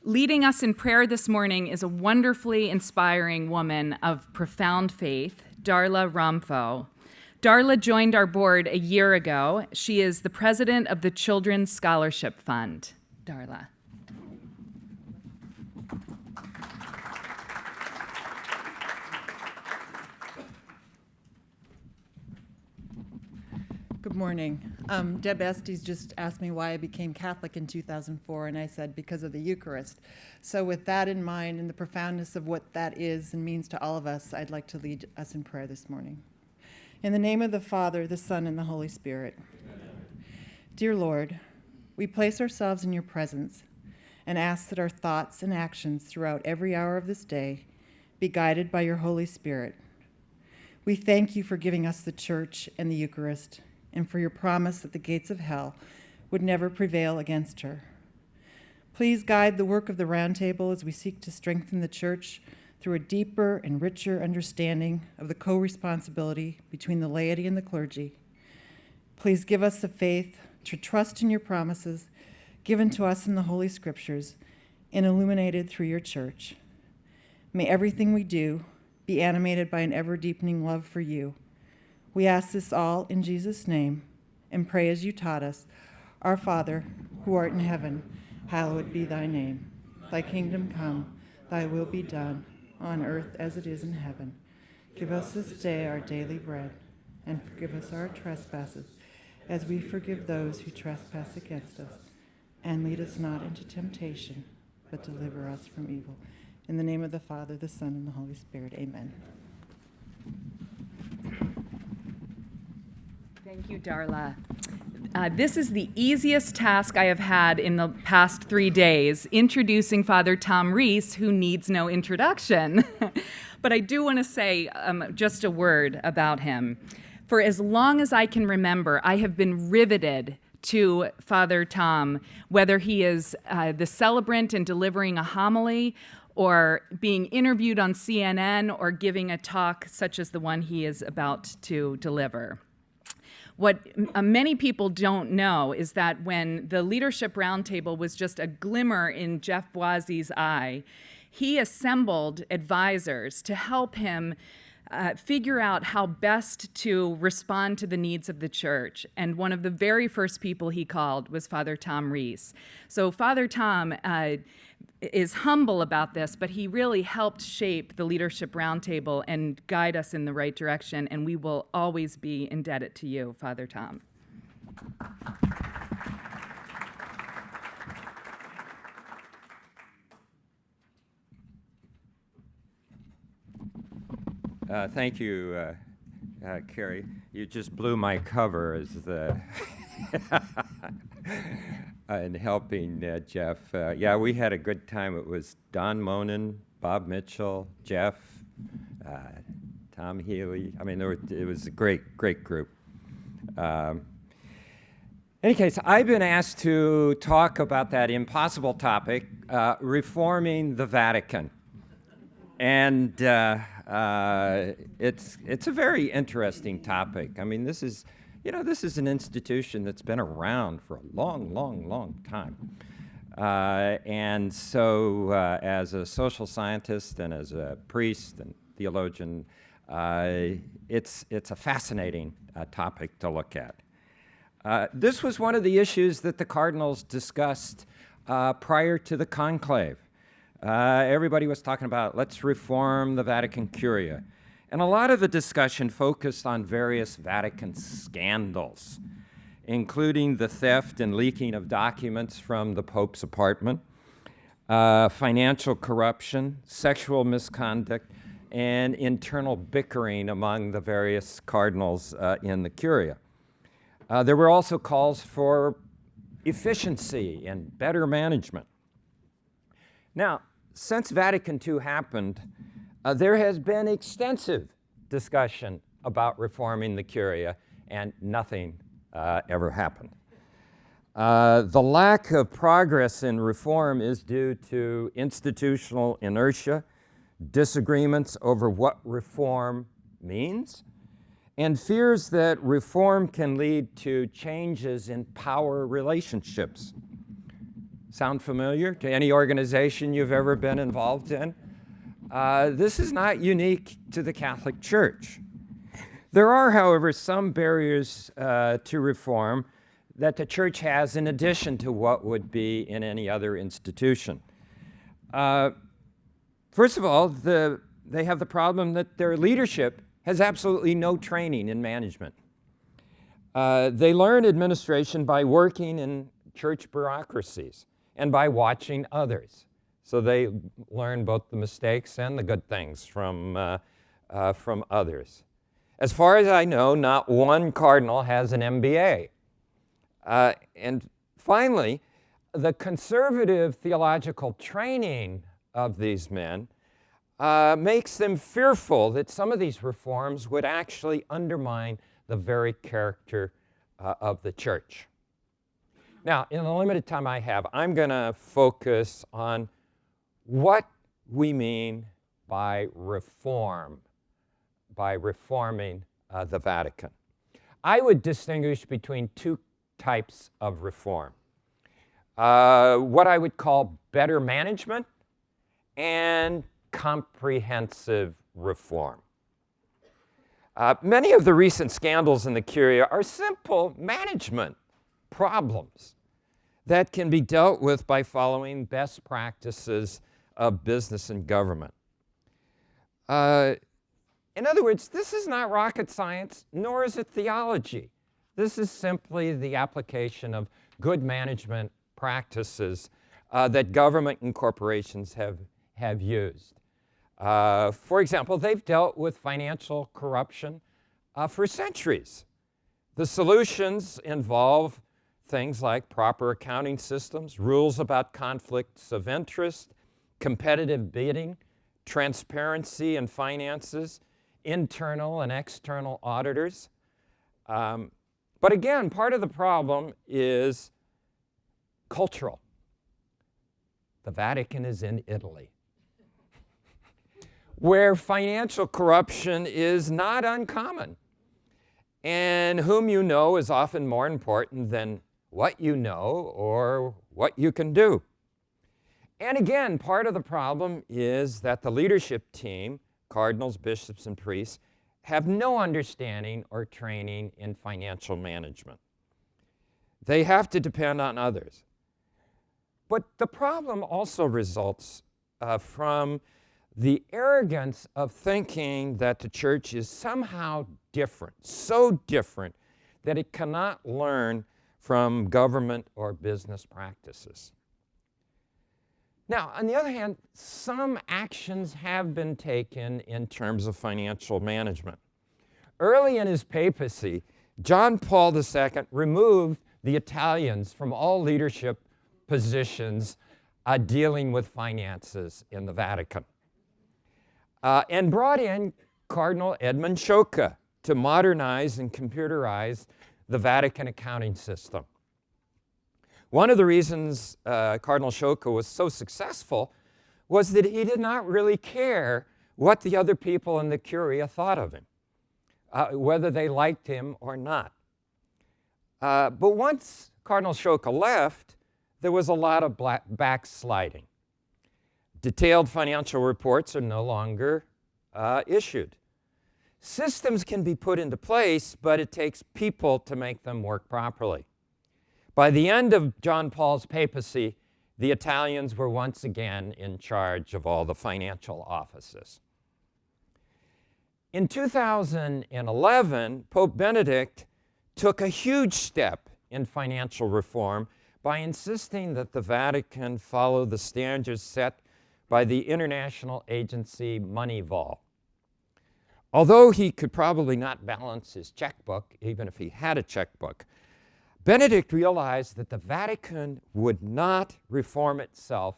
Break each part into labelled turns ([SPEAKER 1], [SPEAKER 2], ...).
[SPEAKER 1] Leading us in prayer this morning is a wonderfully inspiring woman of profound faith, Darla Ramfo. Darla joined our board a year ago. She is the president of the Children's Scholarship Fund. Darla.
[SPEAKER 2] Good morning. Deb Estes just asked me why I became Catholic in 2004, and I said because of the Eucharist. So with that in mind and the profoundness of what that is and means to all of us, I'd like to lead us in prayer this morning. In the name of the Father, the Son, and the Holy Spirit. Amen. Dear Lord, we place ourselves in your presence and ask that our thoughts and actions throughout every hour of this day be guided by your Holy Spirit. We thank you for giving us the Church and the Eucharist, and for your promise that the gates of hell would never prevail against her. Please guide the work of the Roundtable as we seek to strengthen the Church through a deeper and richer understanding of the co-responsibility between the laity and the clergy. Please give us the faith to trust in your promises given to us in the Holy Scriptures and illuminated through your Church. May everything we do be animated by an ever-deepening love for you. We ask this all in Jesus' name and pray as you taught us. Our Father, who art in heaven, hallowed be thy name. Thy kingdom come, thy will be done, on earth as it is in heaven. Give us this day our daily bread, and forgive us our trespasses, as we forgive those who trespass against us. And lead us not into temptation, but deliver us from evil. In the name of the Father, the Son, and the Holy Spirit, amen.
[SPEAKER 1] Thank you, Darla. This is the easiest task I have had in the past 3 days, introducing Father Tom Reese, who needs no introduction. But I do want to say just a word about him. For as long as I can remember, I have been riveted to Father Tom, whether he is the celebrant and delivering a homily, or being interviewed on CNN, or giving a talk such as the one he is about to deliver. What many people don't know is that when the Leadership Roundtable was just a glimmer in Jeff Boisie's eye, he assembled advisors to help him figure out how best to respond to the needs of the Church. And one of the very first people he called was Father Tom Reese. So Father Tom is humble about this, but he really helped shape the Leadership Roundtable and guide us in the right direction, and we will always be indebted to you, Father Tom.
[SPEAKER 3] Thank you, Carrie. You just blew my cover as the in helping Jeff. Yeah, we had a good time. It was Don Monin, Bob Mitchell, Jeff, Tom Healy. I mean, it was a great group. In any case, I've been asked to talk about that impossible topic, reforming the Vatican. And it's a very interesting topic. I mean, this is an institution that's been around for a long time. And so as a social scientist and as a priest and theologian, it's a fascinating topic to look at. This was one of the issues that the cardinals discussed prior to the conclave. Everybody was talking about, let's reform the Vatican Curia. And a lot of the discussion focused on various Vatican scandals, including the theft and leaking of documents from the Pope's apartment, financial corruption, sexual misconduct, and internal bickering among the various cardinals in the Curia. There were also calls for efficiency and better management. Now, since Vatican II happened, there has been extensive discussion about reforming the Curia, and nothing ever happened. The lack of progress in reform is due to institutional inertia, disagreements over what reform means, and fears that reform can lead to changes in power relationships. Sound familiar to any organization you've ever been involved in? This is not unique to the Catholic Church. There are, however, some barriers to reform that the church has in addition to what would be in any other institution. First of all, they have the problem that their leadership has absolutely no training in management. They learn administration by working in church bureaucracies and by watching others. So they learn both the mistakes and the good things from others. As far as I know, not one cardinal has an MBA. And finally, the conservative theological training of these men makes them fearful that some of these reforms would actually undermine the very character of the church. Now, in the limited time I have, I'm going to focus on what we mean by reform, by reforming the Vatican. I would distinguish between two types of reform. What I would call better management and comprehensive reform. Many of the recent scandals in the Curia are simple management problems that can be dealt with by following best practices of business and government. In other words, this is not rocket science, nor is it theology. This is simply the application of good management practices that government and corporations have used. For example, they've dealt with financial corruption for centuries. The solutions involve things like proper accounting systems, rules about conflicts of interest, competitive bidding, transparency in finances, internal and external auditors. But again, part of the problem is cultural. The Vatican is in Italy, where financial corruption is not uncommon, and whom you know is often more important than what you know or what you can do. And again, part of the problem is that the leadership team, cardinals, bishops, and priests, have no understanding or training in financial management. They have to depend on others. But the problem also results from the arrogance of thinking that the church is somehow different, so different that it cannot learn from government or business practices. Now, on the other hand, some actions have been taken in terms of financial management. Early in his papacy, John Paul II removed the Italians from all leadership positions dealing with finances in the Vatican, and brought in Cardinal Edmund Sciocca to modernize and computerize the Vatican accounting system. One of the reasons Cardinal Sciocca was so successful was that he did not really care what the other people in the Curia thought of him, whether they liked him or not. But once Cardinal Sciocca left, there was a lot of backsliding. Detailed financial reports are no longer issued. Systems can be put into place, but it takes people to make them work properly. By the end of John Paul's papacy, the Italians were once again in charge of all the financial offices. In 2011, Pope Benedict took a huge step in financial reform by insisting that the Vatican follow the standards set by the international agency Moneyball. Although he could probably not balance his checkbook, even if he had a checkbook, Benedict realized that the Vatican would not reform itself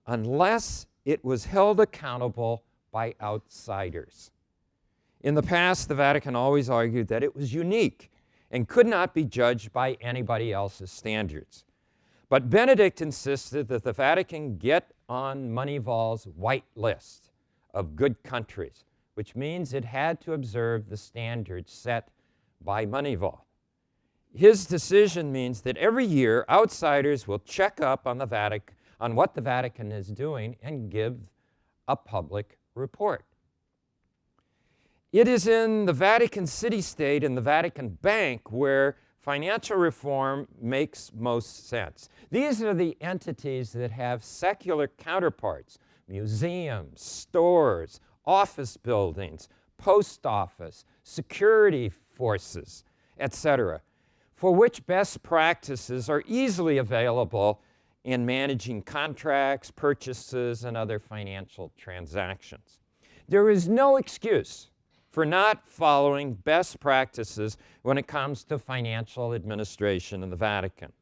[SPEAKER 3] unless it was held accountable by outsiders. In the past, the Vatican always argued that it was unique and could not be judged by anybody else's standards. But Benedict insisted that the Vatican get on Moneyball's white list of good countries, which means it had to observe the standards set by Moneyball. His decision means that every year outsiders will check up on what the Vatican is doing and give a public report. It is in the Vatican city-state and the Vatican Bank where financial reform makes most sense. These are the entities that have secular counterparts: museums, stores, office buildings, post office, security forces, etc., for which best practices are easily available in managing contracts, purchases, and other financial transactions. There is no excuse for not following best practices when it comes to financial administration in the Vatican.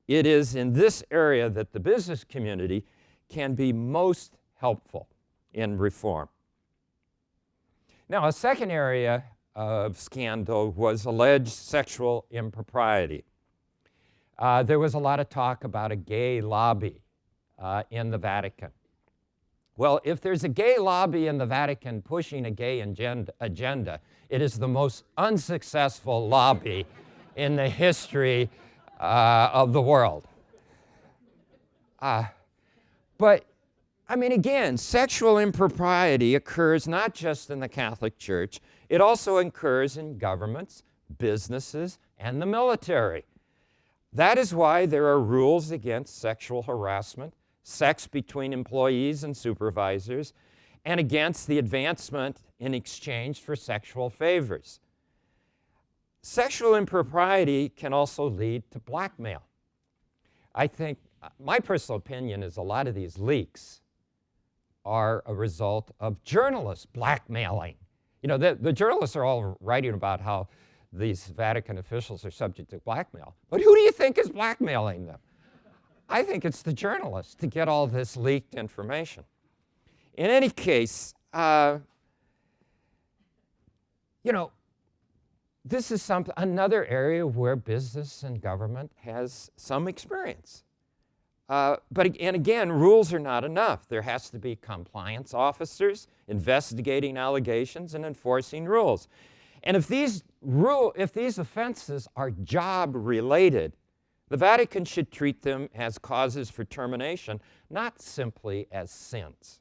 [SPEAKER 3] It is in this area that the business community can be most helpful in reform. Now, a second area of scandal was alleged sexual impropriety. There was a lot of talk about a gay lobby in the Vatican. Well, if there's a gay lobby in the Vatican pushing a gay agenda, it is the most unsuccessful lobby in the history of the world. But, I mean, again, sexual impropriety occurs not just in the Catholic Church, it also occurs in governments, businesses, and the military. That is why there are rules against sexual harassment, sex between employees and supervisors, and against the advancement in exchange for sexual favors. Sexual impropriety can also lead to blackmail. I think, my personal opinion is a lot of these leaks are a result of journalists blackmailing. You know, the journalists are all writing about how these Vatican officials are subject to blackmail. But who do you think is blackmailing them? I think it's the journalists to get all this leaked information. In any case, you know, this is another area where business and government has some experience. And again, rules are not enough. There has to be compliance officers investigating allegations and enforcing rules. And if these offenses are job-related, the Vatican should treat them as causes for termination, not simply as sins.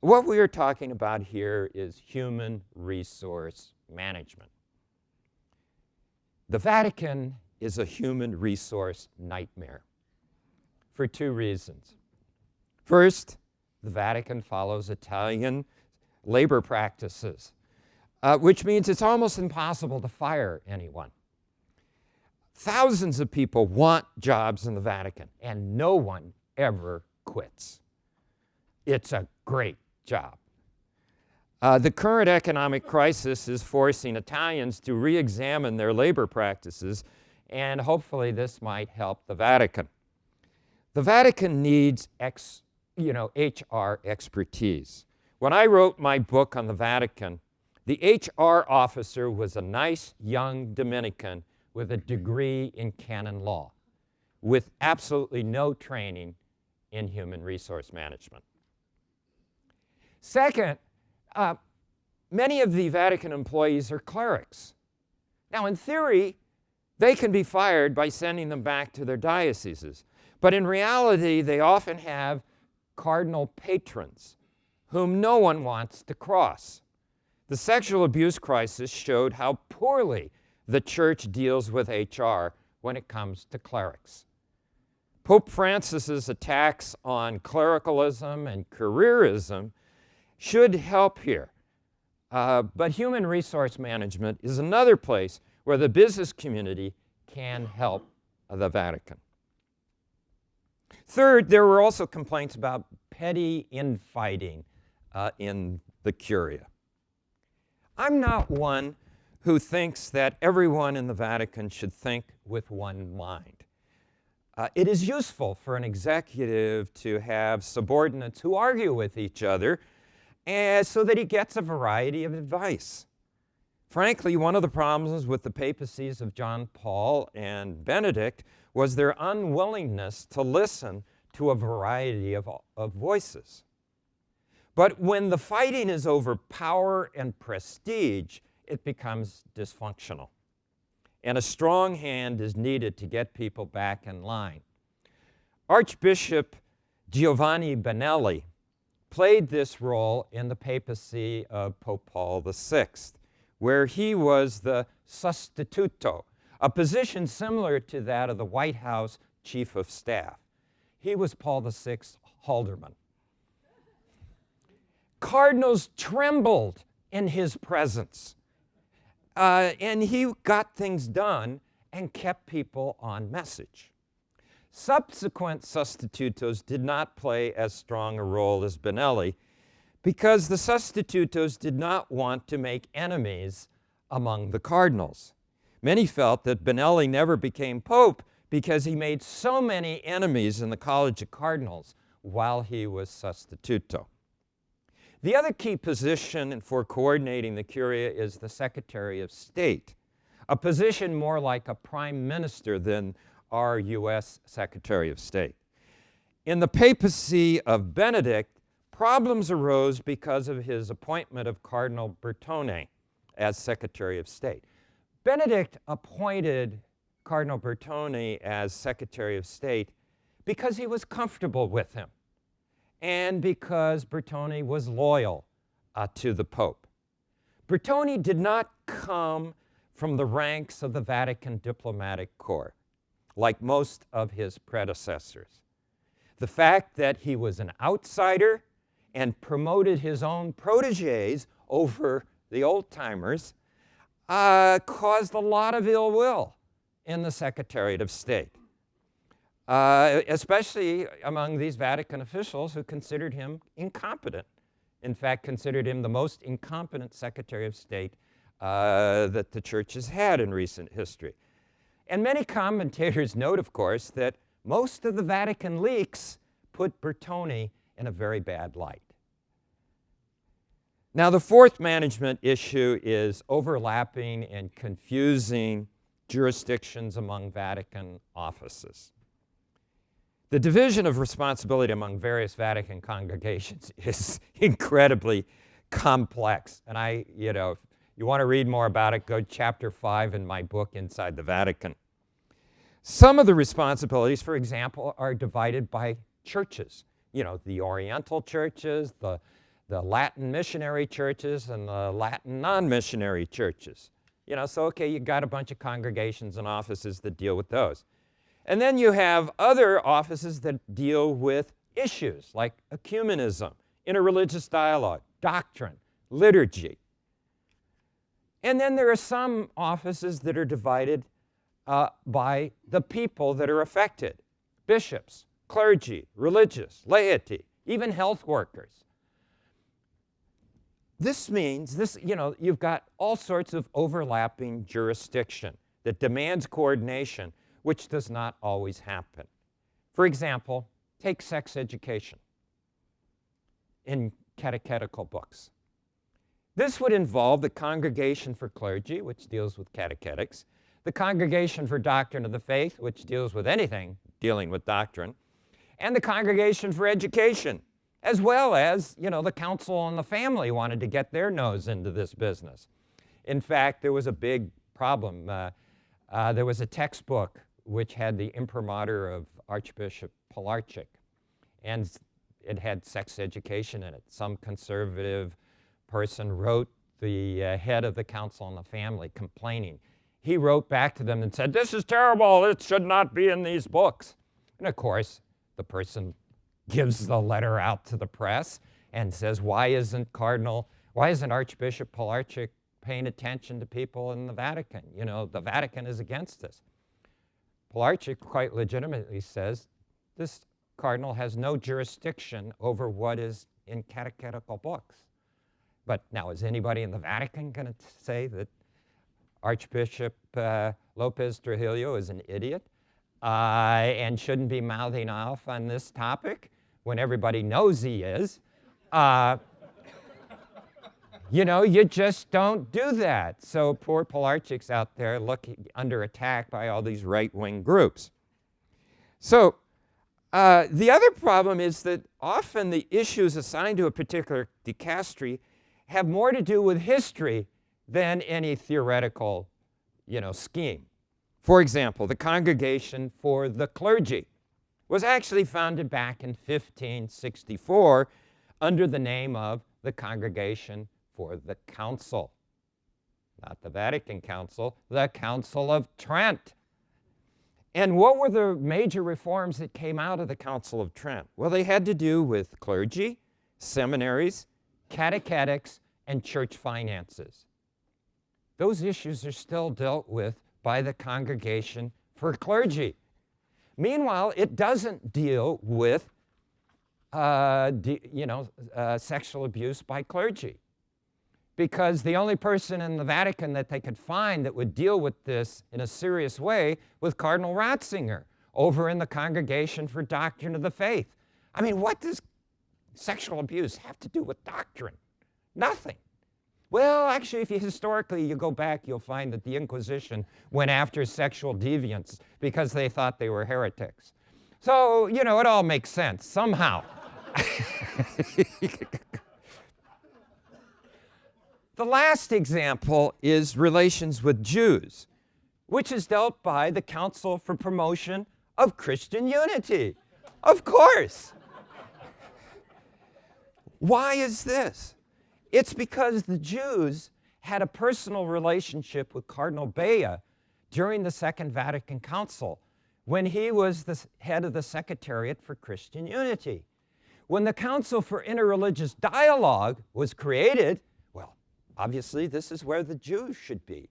[SPEAKER 3] What we are talking about here is human resource management. The Vatican is a human resource nightmare for two reasons. First, the Vatican follows Italian labor practices, which means it's almost impossible to fire anyone. Thousands of people want jobs in the Vatican, and no one ever quits. It's a great job. The current economic crisis is forcing Italians to re-examine their labor practices, and hopefully this might help the Vatican. The Vatican needs HR expertise. When I wrote my book on the Vatican, the HR officer was a nice young Dominican with a degree in canon law, with absolutely no training in human resource management. Second, many of the Vatican employees are clerics. Now, in theory, they can be fired by sending them back to their dioceses. But in reality, they often have cardinal patrons whom no one wants to cross. The sexual abuse crisis showed how poorly the church deals with HR when it comes to clerics. Pope Francis's attacks on clericalism and careerism should help here. But human resource management is another place where the business community can help the Vatican. Third, there were also complaints about petty infighting in the Curia. I'm not one who thinks that everyone in the Vatican should think with one mind. It is useful for an executive to have subordinates who argue with each other so that he gets a variety of advice. Frankly, one of the problems with the papacies of John Paul and Benedict was their unwillingness to listen to a variety of voices. But when the fighting is over power and prestige, it becomes dysfunctional. and a strong hand is needed to get people back in line. Archbishop Giovanni Benelli played this role in the papacy of Pope Paul VI, where he was the sostituto, a position similar to that of the White House Chief of Staff. He was Paul VI's Halderman. Cardinals trembled in his presence, and he got things done and kept people on message. Subsequent sostitutos did not play as strong a role as Benelli because the sostitutos did not want to make enemies among the cardinals. Many felt that Benelli never became pope because he made so many enemies in the College of Cardinals while he was sostituto. The other key position for coordinating the Curia is the Secretary of State, a position more like a prime minister than our U.S. Secretary of State. In the papacy of Benedict, problems arose because of his appointment of Cardinal Bertone as Secretary of State. Benedict appointed Cardinal Bertone as Secretary of State because he was comfortable with him and because Bertone was loyal to the Pope. Bertone did not come from the ranks of the Vatican diplomatic corps, like most of his predecessors. The fact that he was an outsider and promoted his own protégés over the old-timers caused a lot of ill will in the Secretariat of State, especially among these Vatican officials who considered him incompetent. In fact, considered him the most incompetent Secretary of State that the Church has had in recent history. And many commentators note, of course, that most of the Vatican leaks put Bertone in a very bad light. Now, the fourth management issue is overlapping and confusing jurisdictions among Vatican offices. The division of responsibility among various Vatican congregations is incredibly complex. And if you want to read more about it, go to chapter 5 in my book, Inside the Vatican. Some of the responsibilities, for example, are divided by churches. The Oriental churches, the Latin missionary churches, and the Latin non-missionary churches. You've got a bunch of congregations and offices that deal with those. And then you have other offices that deal with issues like ecumenism, interreligious dialogue, doctrine, liturgy. And then there are some offices that are divided by the people that are affected: bishops, clergy, religious, laity, even health workers. This means you've got all sorts of overlapping jurisdiction that demands coordination, which does not always happen. For example, take sex education in catechetical books. This would involve the Congregation for Clergy, which deals with catechetics, the Congregation for Doctrine of the Faith, which deals with anything dealing with doctrine, and the Congregation for Education, as well as, the Council on the Family wanted to get their nose into this business. In fact, there was a big problem. There was a textbook which had the imprimatur of Archbishop Pilarczyk, and it had sex education in it. Some conservative person wrote the head of the Council on the Family complaining. He wrote back to them and said, "This is terrible, it should not be in these books." And of course, the person gives the letter out to the press and says, why isn't Archbishop Pilarczyk paying attention to people in the Vatican? The Vatican is against this. Pilarczyk quite legitimately says, this cardinal has no jurisdiction over what is in catechetical books. But now, is anybody in the Vatican going to say that Archbishop Lopez Trujillo is an idiot and shouldn't be mouthing off on this topic when everybody knows he is? You just don't do that. So poor Pilarczyk's out there under attack by all these right-wing groups. So the other problem is that often the issues assigned to a particular dicastery have more to do with history than any theoretical, scheme. For example, the Congregation for the Clergy was actually founded back in 1564 under the name of the Congregation for the Council. Not the Vatican Council, the Council of Trent. And what were the major reforms that came out of the Council of Trent? Well, they had to do with clergy, seminaries, catechetics, and church finances. Those issues are still dealt with by the Congregation for Clergy. Meanwhile, it doesn't deal with sexual abuse by clergy, because the only person in the Vatican that they could find that would deal with this in a serious way was Cardinal Ratzinger over in the Congregation for Doctrine of the Faith. I mean, what does sexual abuse have to do with doctrine? Nothing. Well, actually, if you historically you go back, you'll find that the Inquisition went after sexual deviants because they thought they were heretics. So, it all makes sense somehow. The last example is relations with Jews, which is dealt by the Council for Promotion of Christian Unity. Of course. Why is this? It's because the Jews had a personal relationship with Cardinal Bea during the Second Vatican Council, when he was the head of the Secretariat for Christian Unity. When the Council for Interreligious Dialogue was created, well, obviously this is where the Jews should be.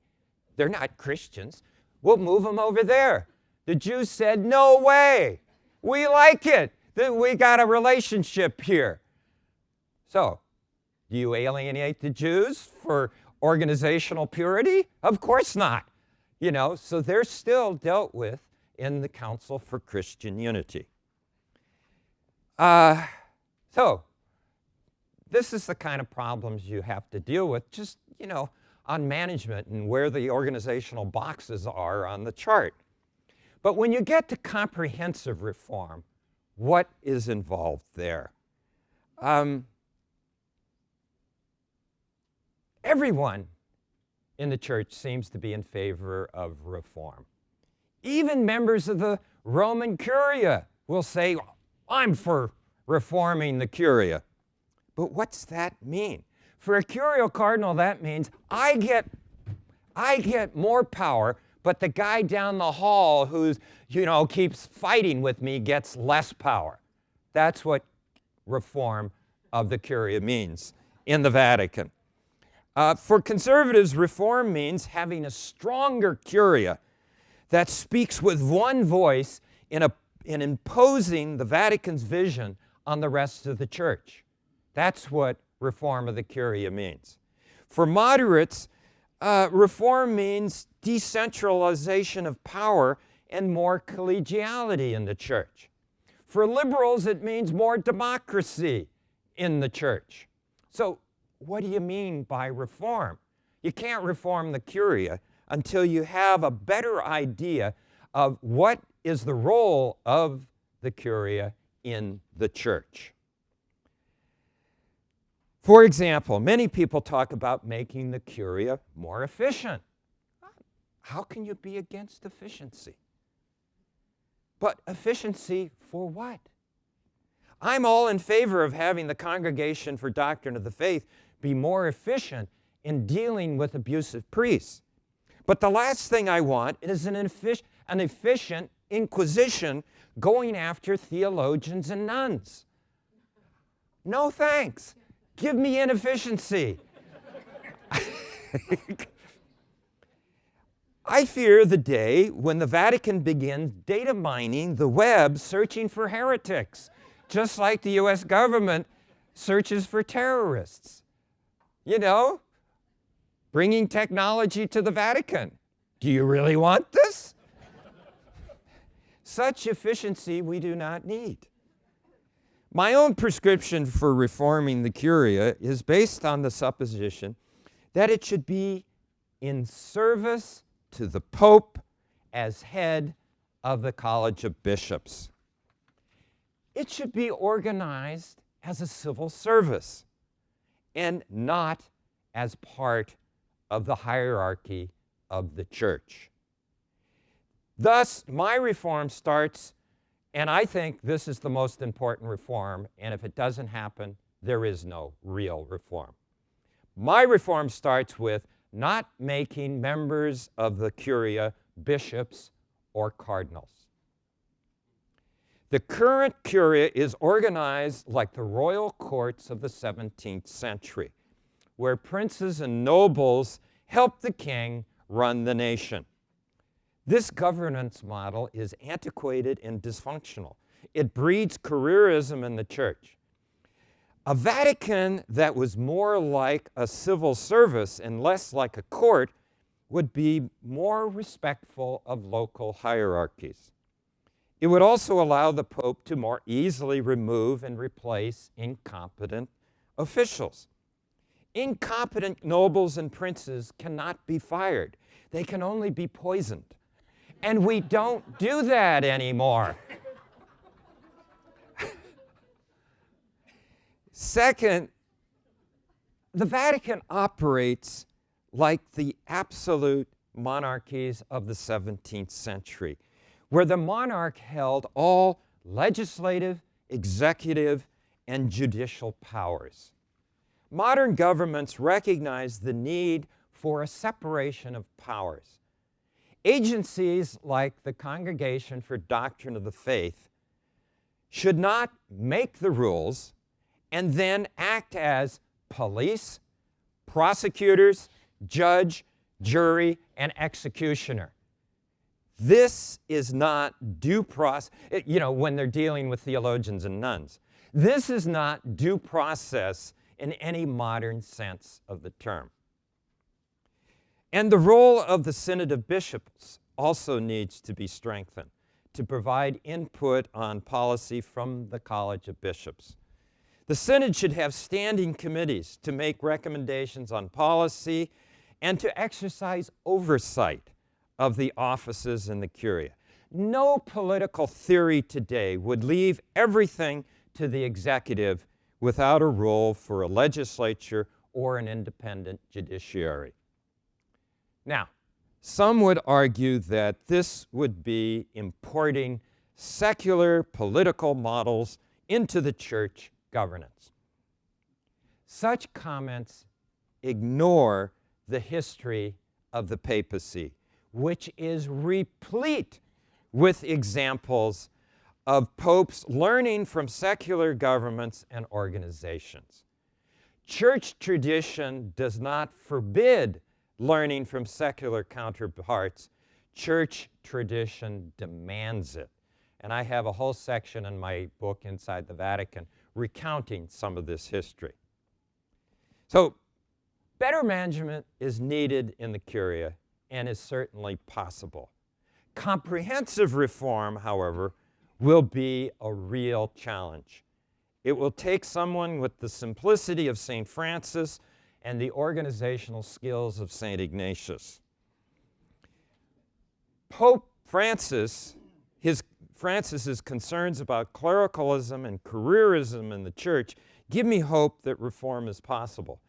[SPEAKER 3] They're not Christians. We'll move them over there. The Jews said, no way. We like it. We got a relationship here. So, do you alienate the Jews for organizational purity? Of course not. So they're still dealt with in the Council for Christian Unity. So this is the kind of problems you have to deal with just, on management and where the organizational boxes are on the chart. But when you get to comprehensive reform, what is involved there? Everyone in the church seems to be in favor of reform. Even members of the Roman Curia will say, I'm for reforming the Curia. But what's that mean? For a curial cardinal, that means I get more power, but the guy down the hall who's, keeps fighting with me gets less power. That's what reform of the Curia means in the Vatican. For conservatives, reform means having a stronger Curia that speaks with one voice in imposing the Vatican's vision on the rest of the church. That's what reform of the Curia means. For moderates, reform means decentralization of power and more collegiality in the church. For liberals, it means more democracy in the church. So, what do you mean by reform? You can't reform the Curia until you have a better idea of what is the role of the Curia in the church. For example, many people talk about making the Curia more efficient. How can you be against efficiency? But efficiency for what? I'm all in favor of having the Congregation for Doctrine of the Faith be more efficient in dealing with abusive priests. But the last thing I want is an efficient inquisition going after theologians and nuns. No thanks. Give me inefficiency. I fear the day when the Vatican begins data mining the web searching for heretics, just like the US government searches for terrorists. Bringing technology to the Vatican. Do you really want this? Such efficiency we do not need. My own prescription for reforming the Curia is based on the supposition that it should be in service to the Pope as head of the College of Bishops. It should be organized as a civil service and not as part of the hierarchy of the church. Thus, my reform starts, and I think this is the most important reform, and if it doesn't happen, there is no real reform. My reform starts with not making members of the Curia bishops or cardinals. The current Curia is organized like the royal courts of the 17th century, where princes and nobles help the king run the nation. This governance model is antiquated and dysfunctional. It breeds careerism in the church. A Vatican that was more like a civil service and less like a court would be more respectful of local hierarchies. It would also allow the Pope to more easily remove and replace incompetent officials. Incompetent nobles and princes cannot be fired. They can only be poisoned. And we don't do that anymore. Second, the Vatican operates like the absolute monarchies of the 17th century, where the monarch held all legislative, executive, and judicial powers. Modern governments recognize the need for a separation of powers. Agencies like the Congregation for Doctrine of the Faith should not make the rules and then act as police, prosecutors, judge, jury, and executioner. This is not due process, when they're dealing with theologians and nuns. This is not due process in any modern sense of the term. And the role of the Synod of Bishops also needs to be strengthened to provide input on policy from the College of Bishops. The Synod should have standing committees to make recommendations on policy and to exercise oversight of the offices in the Curia. No political theory today would leave everything to the executive without a role for a legislature or an independent judiciary. Now, some would argue that this would be importing secular political models into the church governance. Such comments ignore the history of the papacy, which is replete with examples of popes learning from secular governments and organizations. Church tradition does not forbid learning from secular counterparts. Church tradition demands it. And I have a whole section in my book, Inside the Vatican, recounting some of this history. So, better management is needed in the Curia and is certainly possible. Comprehensive reform, however, will be a real challenge. It will take someone with the simplicity of St. Francis and the organizational skills of St. Ignatius. Pope Francis's concerns about clericalism and careerism in the church give me hope that reform is possible.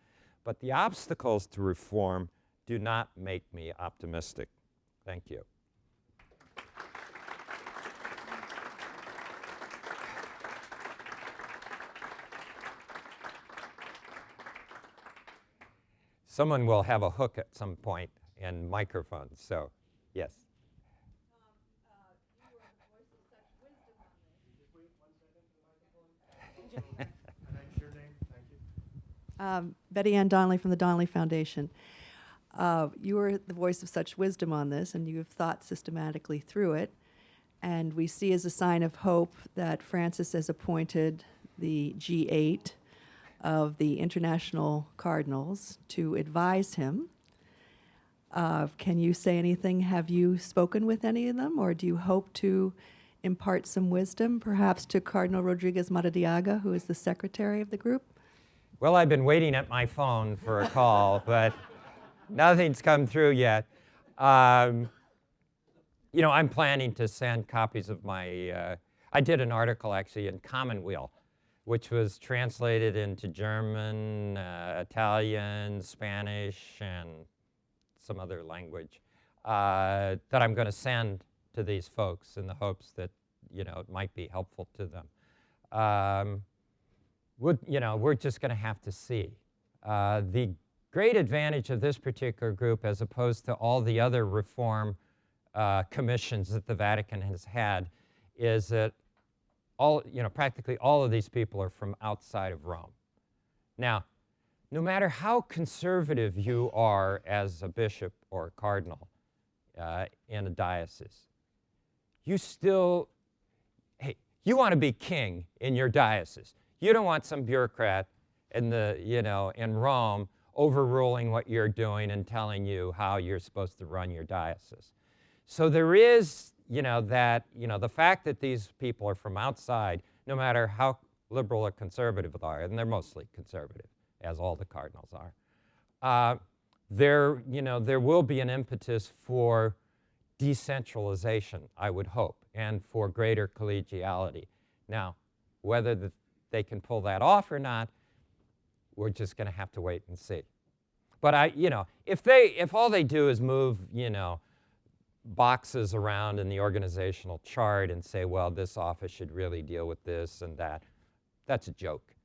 [SPEAKER 3] But the obstacles to reform do not make me optimistic. Thank you. Someone will have a hook at some point and microphones, so yes.
[SPEAKER 4] Betty Ann Donnelly from the Donnelly Foundation. You are the voice of such wisdom on this, and you have thought systematically through it. And we see as a sign of hope that Francis has appointed the G8 of the international cardinals to advise him. Can you say anything? Have you spoken with any of them, or do you hope to impart some wisdom, perhaps to Cardinal Rodriguez Maradiaga, who is the secretary of the group?
[SPEAKER 3] Well, I've been waiting at my phone for a call, but nothing's come through yet. I'm planning to send copies of my, I did an article actually in Commonweal, which was translated into German, Italian, Spanish, and some other language that I'm going to send to these folks in the hopes that, it might be helpful to them. We're just going to have to see. The great advantage of this particular group, as opposed to all the other reform commissions that the Vatican has had, is that practically all of these people are from outside of Rome. Now, no matter how conservative you are as a bishop or a cardinal in a diocese, you still, you want to be king in your diocese. You don't want some bureaucrat in Rome overruling what you're doing and telling you how you're supposed to run your diocese. So there is, the fact that these people are from outside, no matter how liberal or conservative they are, and they're mostly conservative, as all the cardinals are, there will be an impetus for decentralization, I would hope, and for greater collegiality. Now, whether they can pull that off or not, we're just going to have to wait and see. But if all they do is move, boxes around in the organizational chart and say, well, this office should really deal with this and that, that's a joke.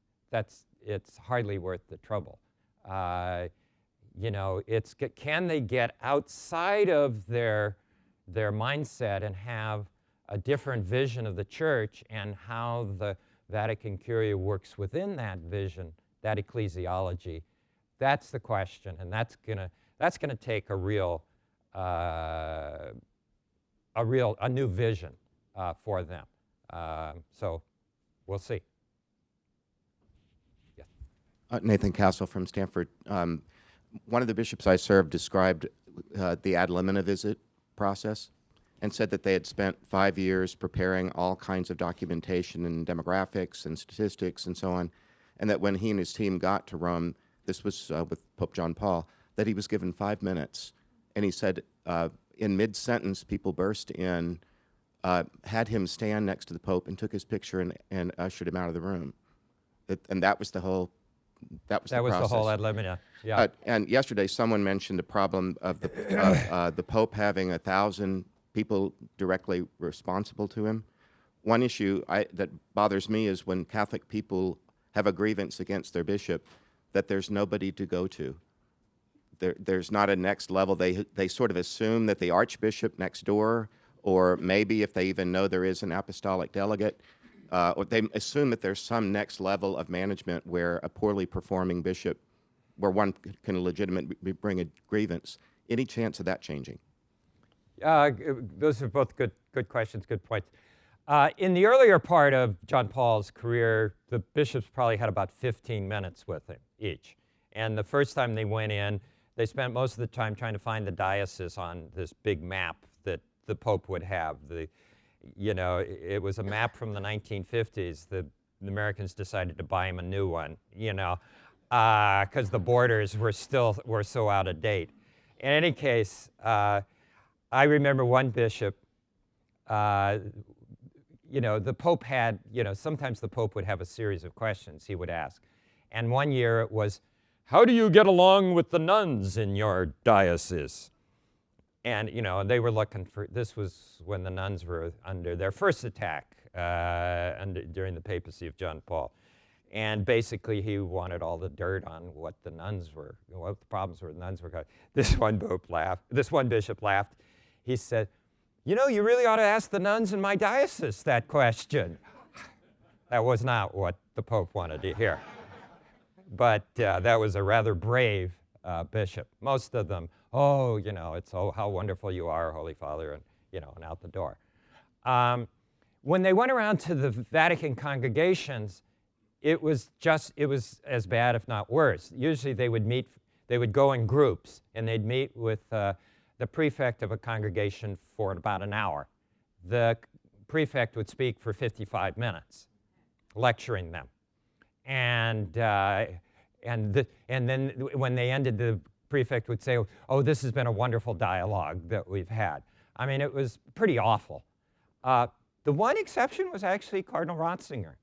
[SPEAKER 3] It's hardly worth the trouble. Can they get outside of their mindset and have a different vision of the church and how the Vatican Curia works within that vision, that ecclesiology? That's the question, and that's gonna take a new vision for them. So we'll see. Yes.
[SPEAKER 5] Nathan Castle from Stanford. One of the bishops I served described the ad limina visit process and said that they had spent 5 years preparing all kinds of documentation and demographics and statistics and so on, and that when he and his team got to Rome, this was with Pope John Paul, that he was given 5 minutes. And he said in mid-sentence, people burst in, had him stand next to the Pope and took his picture and ushered him out of the room. And that was the whole That was the whole
[SPEAKER 3] ad limina. Yeah.
[SPEAKER 5] And yesterday, someone mentioned the problem of the Pope having 1,000 people directly responsible to him. One issue that bothers me is when Catholic people have a grievance against their bishop, that there's nobody to go to. There's not a next level. They sort of assume that the archbishop next door, or maybe if they even know there is an apostolic delegate, or they assume that there's some next level of management where a poorly performing bishop, where one can legitimately bring a grievance. Any chance of that changing?
[SPEAKER 3] Those are both good questions, good points. In the earlier part of John Paul's career, the bishops probably had about 15 minutes with him each. And the first time they went in, they spent most of the time trying to find the diocese on this big map that the Pope would have. It was a map from the 1950s. The Americans decided to buy him a new one, because the borders were so out of date. In any case, I remember one bishop, the Pope had, sometimes the Pope would have a series of questions he would ask. And one year it was, how do you get along with the nuns in your diocese? And, they were looking for, this was when the nuns were under their first attack during the papacy of John Paul. And basically he wanted all the dirt on what the nuns were, what the problems were the nuns were causing. This one bishop laughed. He said, you really ought to ask the nuns in my diocese that question. That was not what the Pope wanted to hear. But that was a rather brave bishop. Most of them, it's, how wonderful you are, Holy Father, and out the door. When they went around to the Vatican congregations, it was as bad, if not worse. Usually they would go in groups, and they'd meet with the prefect of a congregation for about an hour. The prefect would speak for 55 minutes, lecturing them. And then when they ended, the prefect would say, oh, this has been a wonderful dialogue that we've had. I mean, it was pretty awful. The one exception was actually Cardinal Ratzinger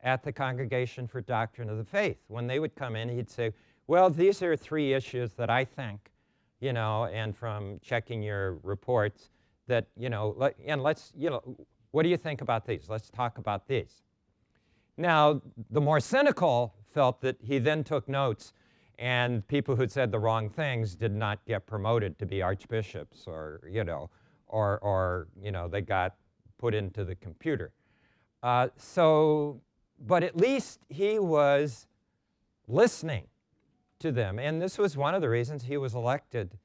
[SPEAKER 3] at the Congregation for Doctrine of the Faith. When they would come in, he'd say, well, these are 3 issues that I think, and from checking your reports, that, and let's, what do you think about these? Let's talk about these. Now, the more cynical felt that he then took notes, and people who'd said the wrong things did not get promoted to be archbishops, or they got put into the computer. But at least he was listening to them, and this was one of the reasons he was elected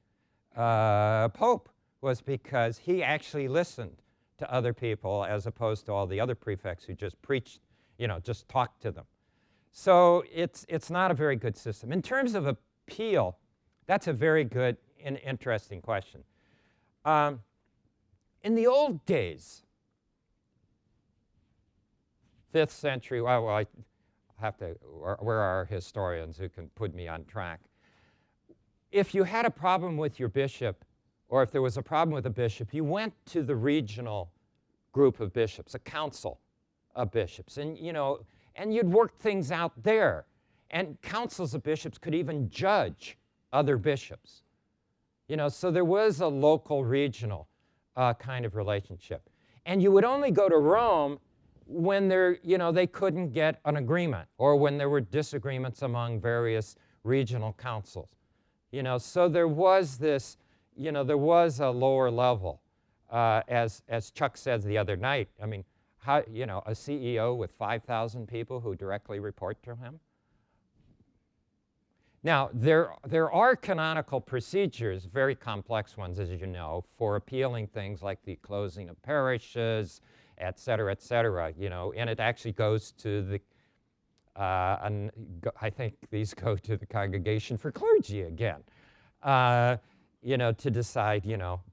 [SPEAKER 3] Pope, was because he actually listened to other people as opposed to all the other prefects who just preached, just talked to them. So it's not a very good system. In terms of appeal, that's a very good and interesting question. In the old days, 5th century, well, I have to, where are our historians who can put me on track? If you had a problem with your bishop, or if there was a problem with a bishop, you went to the regional group of bishops, a council of bishops, and you'd work things out there. And councils of bishops could even judge other bishops. So there was a local, regional kind of relationship. And you would only go to Rome when they couldn't get an agreement, or when there were disagreements among various regional councils. So there was this, there was a lower level, as Chuck said the other night. I mean, how, a CEO with 5,000 people who directly report to him? Now, there are canonical procedures, very complex ones, as you know, for appealing things like the closing of parishes, et cetera, and it actually goes to the, I think these go to the Congregation for Clergy again, to decide,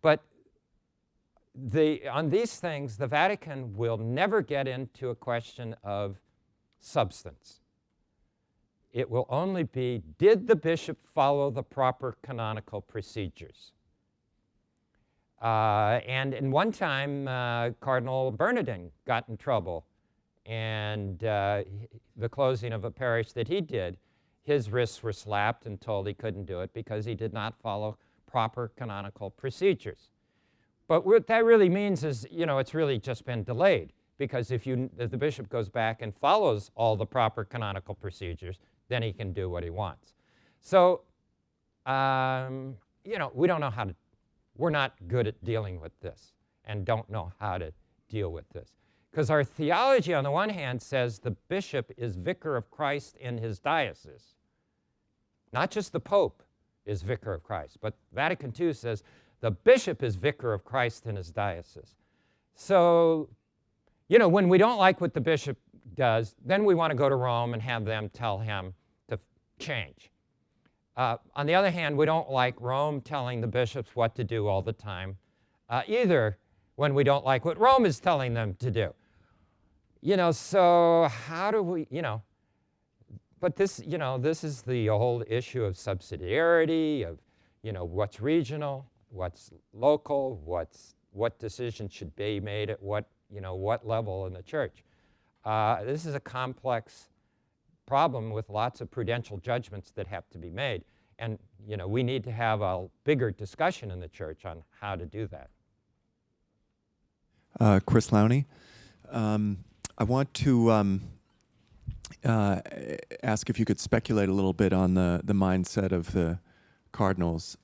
[SPEAKER 3] but on these things, the Vatican will never get into a question of substance. It will only be, did the bishop follow the proper canonical procedures? And in one time, Cardinal Bernardin got in trouble, and the closing of a parish that he did, his wrists were slapped and told he couldn't do it because he did not follow proper canonical procedures. But what that really means is, it's really just been delayed, because if the bishop goes back and follows all the proper canonical procedures, then he can do what he wants. So, we don't know how to, we're not good at dealing with this, and don't know how to deal with this. Because our theology, on the one hand, says the bishop is vicar of Christ in his diocese. Not just the Pope is vicar of Christ, but Vatican II says the bishop is vicar of Christ in his diocese. So, when we don't like what the bishop does, then we want to go to Rome and have them tell him to change. On the other hand, we don't like Rome telling the bishops what to do all the time, either, when we don't like what Rome is telling them to do. So how do we, but this, this is the whole issue of subsidiarity, of, what's regional, what's local, what decisions should be made at what level in the church. This is a complex problem with lots of prudential judgments that have to be made. And, we need to have a bigger discussion in the church on how to do that.
[SPEAKER 6] Chris Lowney. I want to ask if you could speculate a little bit on the mindset of the cardinals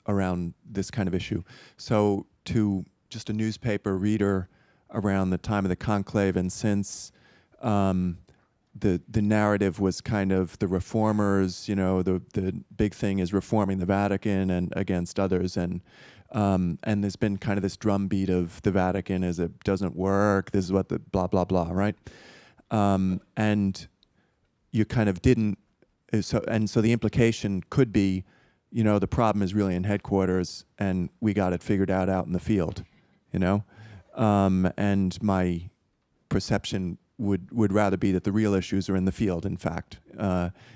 [SPEAKER 6] around this kind of issue. So to just a newspaper reader around the time of the conclave, and since the narrative was kind of the reformers, the big thing is reforming the Vatican and against others, and there's been kind of this drumbeat of the Vatican as it doesn't work, this is what the blah, blah, blah, right? And you kind of didn't, so the implication could be, the problem is really in headquarters and we got it figured out in the field, and my perception would rather be that the real issues are in the field, in fact,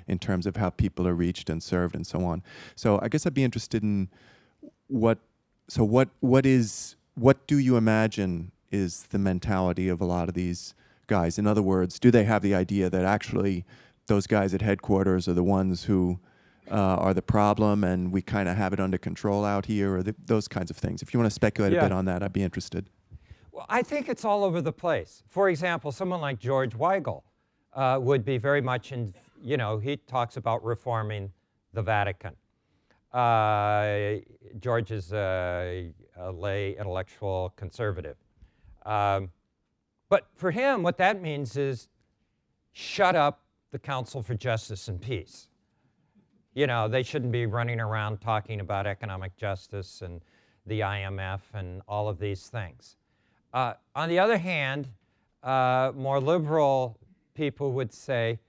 [SPEAKER 6] in terms of how people are reached and served and so on. So I guess I'd be interested in what do you imagine is the mentality of a lot of these guys? In other words, do they have the idea that actually those guys at headquarters are the ones who are the problem and we kind of have it under control out here, or those kinds of things. If you want to speculate a
[SPEAKER 3] Yeah.
[SPEAKER 6] bit on that, I'd be interested.
[SPEAKER 3] Well, I think it's all over the place. For example, someone like George Weigel would be very much in, he talks about reforming the Vatican. George is a lay intellectual conservative. But for him, what that means is shut up the Council for Justice and Peace. They shouldn't be running around talking about economic justice and the IMF and all of these things. On the other hand, more liberal people would say,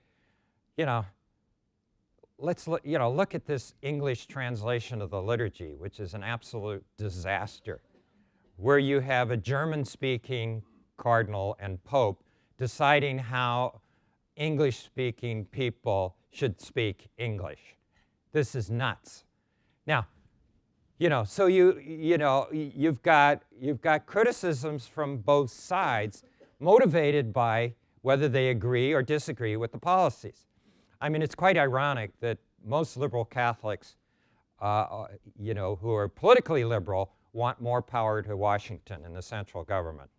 [SPEAKER 3] let's look at this English translation of the liturgy, which is an absolute disaster, where you have a German-speaking cardinal and pope deciding how English-speaking people should speak English. This is nuts. Now, so you've got criticisms from both sides, motivated by whether they agree or disagree with the policies. I mean, it's quite ironic that most liberal Catholics, who are politically liberal, want more power to Washington and the central government.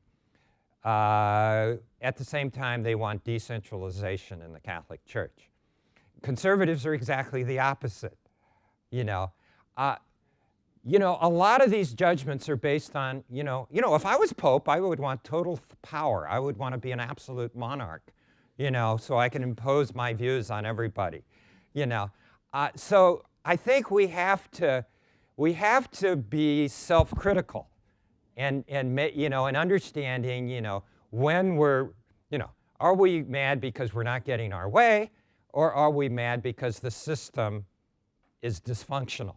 [SPEAKER 3] At the same time, they want decentralization in the Catholic Church. Conservatives are exactly the opposite. A lot of these judgments are based on, if I was Pope, I would want total power. I would want to be an absolute monarch, so I can impose my views on everybody, So I think we have to be self-critical and understanding, when we're, are we mad because we're not getting our way, or are we mad because the system is dysfunctional?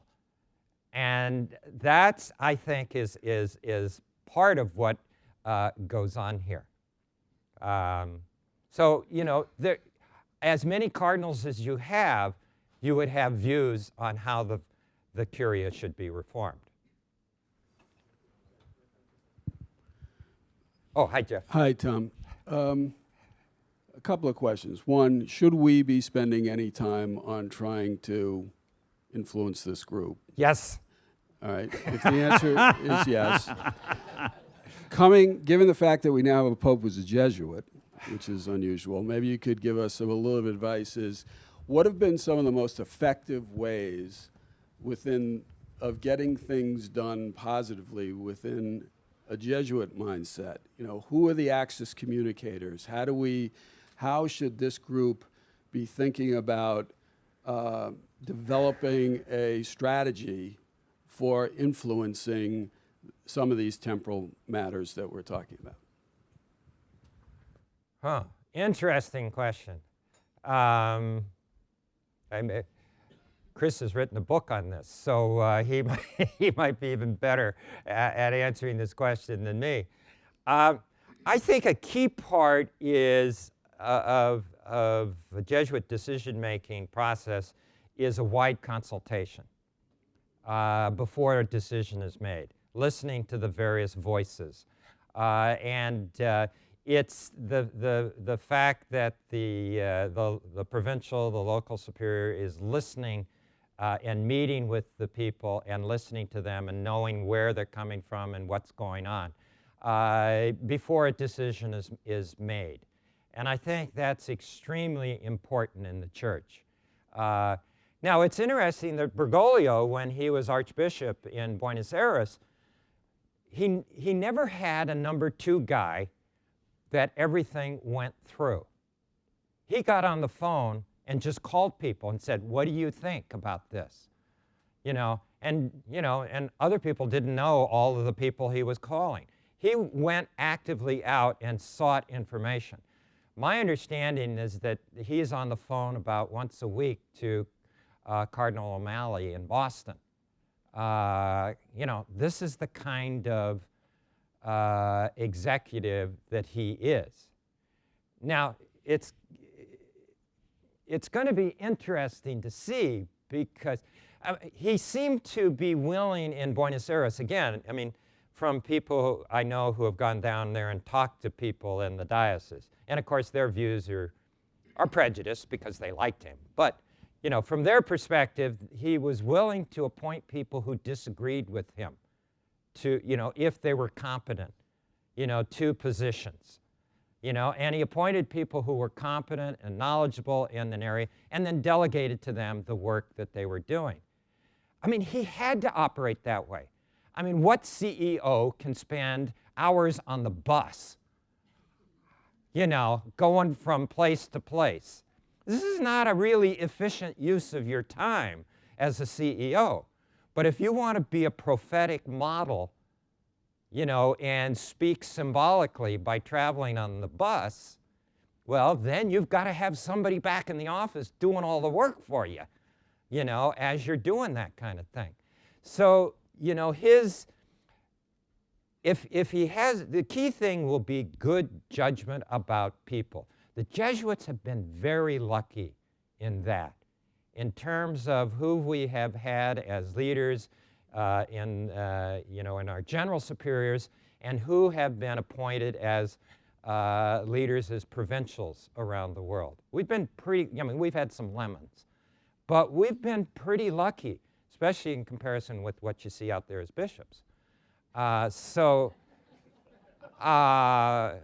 [SPEAKER 3] And that's, I think, is part of what goes on here. So, as many cardinals as you would have views on how the Curia should be reformed. Oh, hi, Jeff.
[SPEAKER 7] Hi, Tom. A couple of questions. One, should we be spending any time on trying to influence this group?
[SPEAKER 3] Yes.
[SPEAKER 7] All right. If the answer is yes, given the fact that we now have a pope who's a Jesuit, which is unusual, maybe you could give us a little bit of advice. What have been some of the most effective ways of getting things done positively within a Jesuit mindset? Who are the Axis communicators? How should this group be thinking about developing a strategy for influencing some of these temporal matters that we're talking about?
[SPEAKER 3] Interesting question. Chris has written a book on this, so he might be even better at answering this question than me. I think a key part is of the Jesuit decision-making process is a wide consultation before a decision is made, listening to the various voices. It's the fact that the provincial, the local superior is listening and meeting with the people and listening to them and knowing where they're coming from and what's going on before a decision is made. And I think that's extremely important in the church. Now, it's interesting that Bergoglio, when he was Archbishop in Buenos Aires, he never had a number 2 guy that everything went through. He got on the phone and just called people and said, what do you think about this? And other people didn't know all of the people he was calling. He went actively out and sought information. My understanding is that he is on the phone about once a week to Cardinal O'Malley in Boston. This is the kind of executive that he is. Now, it's going to be interesting to see because he seemed to be willing in Buenos Aires, again, from people I know who have gone down there and talked to people in the diocese. And of course, their views are prejudiced because they liked him. But, from their perspective, he was willing to appoint people who disagreed with him to, if they were competent, to positions. And he appointed people who were competent and knowledgeable in an area and then delegated to them the work that they were doing. I mean, he had to operate that way. I mean, what CEO can spend hours on the bus, going from place to place? This is not a really efficient use of your time as a CEO. But if you want to be a prophetic model, and speak symbolically by traveling on the bus, well, then you've got to have somebody back in the office doing all the work for you, as you're doing that kind of thing. So, if he has, the key thing will be good judgment about people. The Jesuits have been very lucky in that, in terms of who we have had as leaders in our general superiors, and who have been appointed as leaders as provincials around the world. We've been we've had some lemons, but we've been pretty lucky, especially in comparison with what you see out there as bishops. So that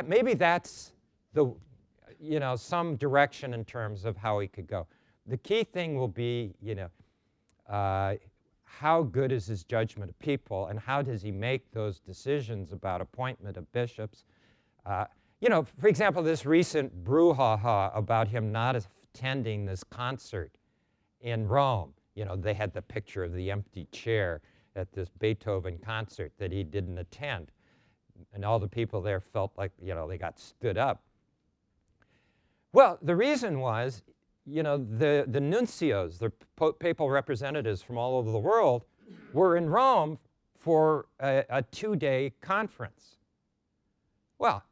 [SPEAKER 3] maybe that's the, some direction in terms of how he could go. The key thing will be, how good is his judgment of people, and how does he make those decisions about appointment of bishops? For example, this recent brouhaha about him not attending this concert in Rome. They had the picture of the empty chair at this Beethoven concert that he didn't attend. And all the people there felt like, they got stood up. Well, the reason was, the nuncios, the papal representatives from all over the world, were in Rome for a 2-day conference. Well,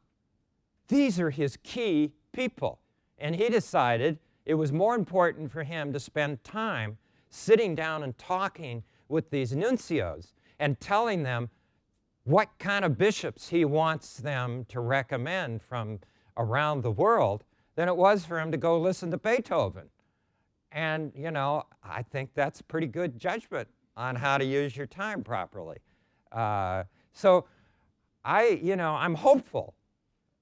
[SPEAKER 3] these are his key people. And he decided it was more important for him to spend time sitting down and talking with these nuncios and telling them what kind of bishops he wants them to recommend from around the world than it was for him to go listen to Beethoven. And, I think that's pretty good judgment on how to use your time properly. So I'm hopeful.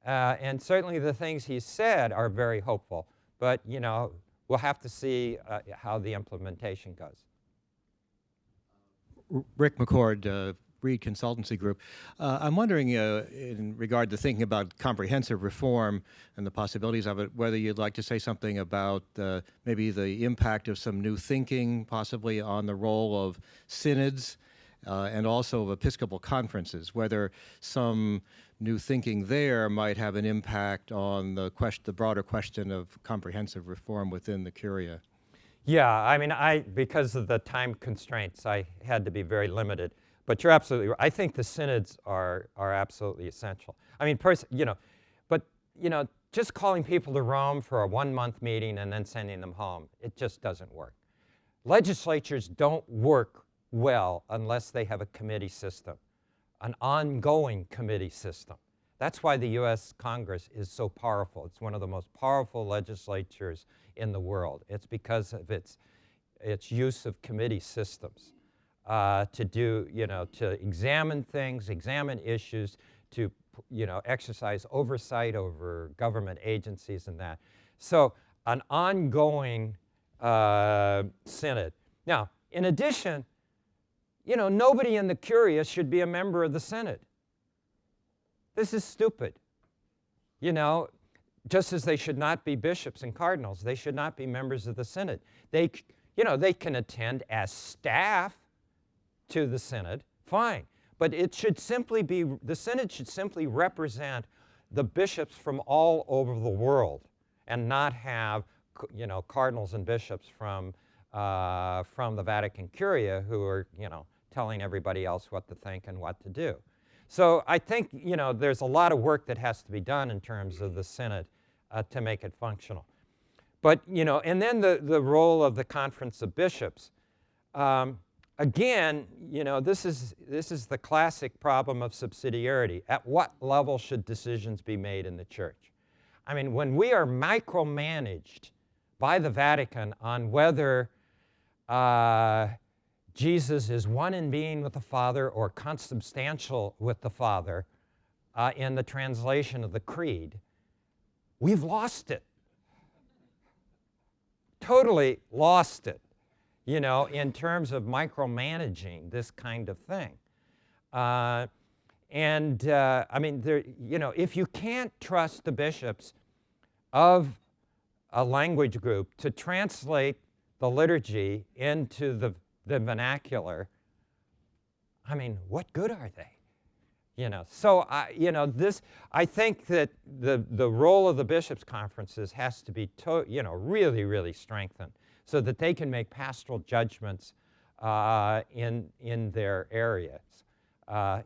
[SPEAKER 3] And certainly the things he said are very hopeful. But, we'll have to see how the implementation goes.
[SPEAKER 8] Rick McCord, Reed Consultancy Group. I'm wondering, in regard to thinking about comprehensive reform and the possibilities of it, whether you'd like to say something about maybe the impact of some new thinking, possibly on the role of synods and also of episcopal conferences, whether some new thinking there might have an impact on the broader question of comprehensive reform within the Curia.
[SPEAKER 3] Yeah, I mean, because of the time constraints, I had to be very limited. But you're absolutely right. I think the synods are absolutely essential. I mean, just calling people to Rome for a 1-month meeting and then sending them home, it just doesn't work. Legislatures don't work well unless they have a committee system, an ongoing committee system. That's why the U.S. Congress is so powerful. It's one of the most powerful legislatures in the world. It's because of its use of committee systems to examine things, examine issues, to exercise oversight over government agencies and that. So an ongoing synod. Now, in addition, nobody in the Curia should be a member of the synod. This is stupid. Just as they should not be bishops and cardinals, they should not be members of the synod. They can attend as staff to the synod, fine. But it should simply be, the synod should simply represent the bishops from all over the world and not have, cardinals and bishops from the Vatican Curia who are, telling everybody else what to think and what to do. So I think, there's a lot of work that has to be done in terms of the synod to make it functional. But, and then the role of the Conference of Bishops. Again, this is the classic problem of subsidiarity. At what level should decisions be made in the church? I mean, when we are micromanaged by the Vatican on whether Jesus is one in being with the Father or consubstantial with the Father in the translation of the Creed, we've lost it. Totally lost it, you know, in terms of micromanaging this kind of thing. I mean, there, you know, if you can't trust the bishops of a language group to translate the liturgy into the vernacular, I mean, what good are they? You know, so you know, I think that the role of the bishops' conferences has to be, you know, really, really strengthened so that they can make pastoral judgments in their areas.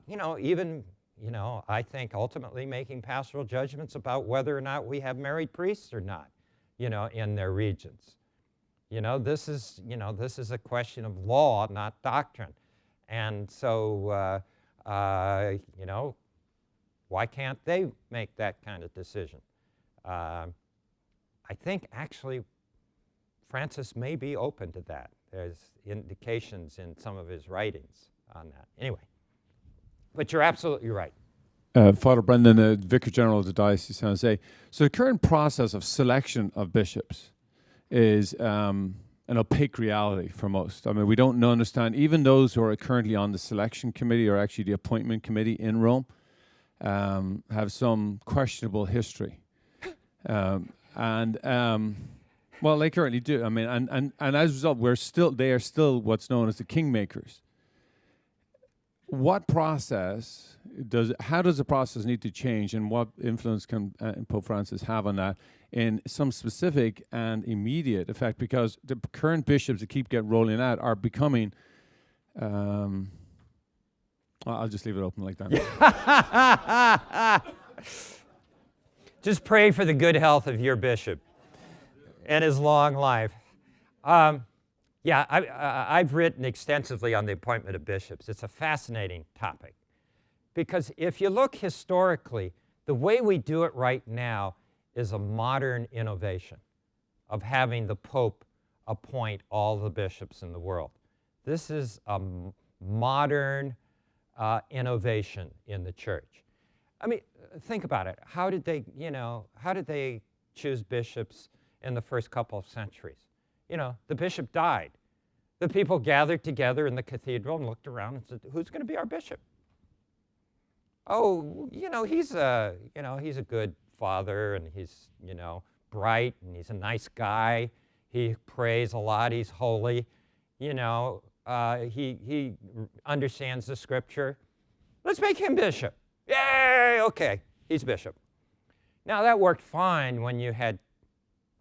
[SPEAKER 3] You know, even, you know, I think ultimately making pastoral judgments about whether or not we have married priests or not, you know, in their regions. You know, this is a question of law, not doctrine. And so, you know, why can't they make that kind of decision? I think actually Francis may be open to that. There's indications in some of his writings on that. Anyway, but you're absolutely right.
[SPEAKER 9] Father Brendan, Vicar General of the Diocese of San Jose. So the current process of selection of bishops is an opaque reality for most. I mean, we don't understand, even those who are currently on the selection committee or actually the appointment committee in Rome have some questionable history. Well, they currently do. I mean, and as a result, they are still what's known as the kingmakers. What process how does the process need to change, and what influence can Pope Francis have on that in some specific and immediate effect? Because the current bishops that keep getting rolling out are becoming, I'll just leave it open like that.
[SPEAKER 3] Just pray for the good health of your bishop and his long life. Yeah, I've written extensively on the appointment of bishops. It's a fascinating topic because if you look historically, the way we do it right now is a modern innovation of having the Pope appoint all the bishops in the world. This is a modern innovation in the church. I mean, think about it. How did they choose bishops in the first couple of centuries? You know, the bishop died. The people gathered together in the cathedral and looked around and said, "Who's going to be our bishop?" "Oh, you know, he's a good father, and he's, you know, bright, and he's a nice guy. He prays a lot. He's holy. You know, he understands the scripture. Let's make him bishop." Yay! Okay, he's bishop. Now that worked fine when you had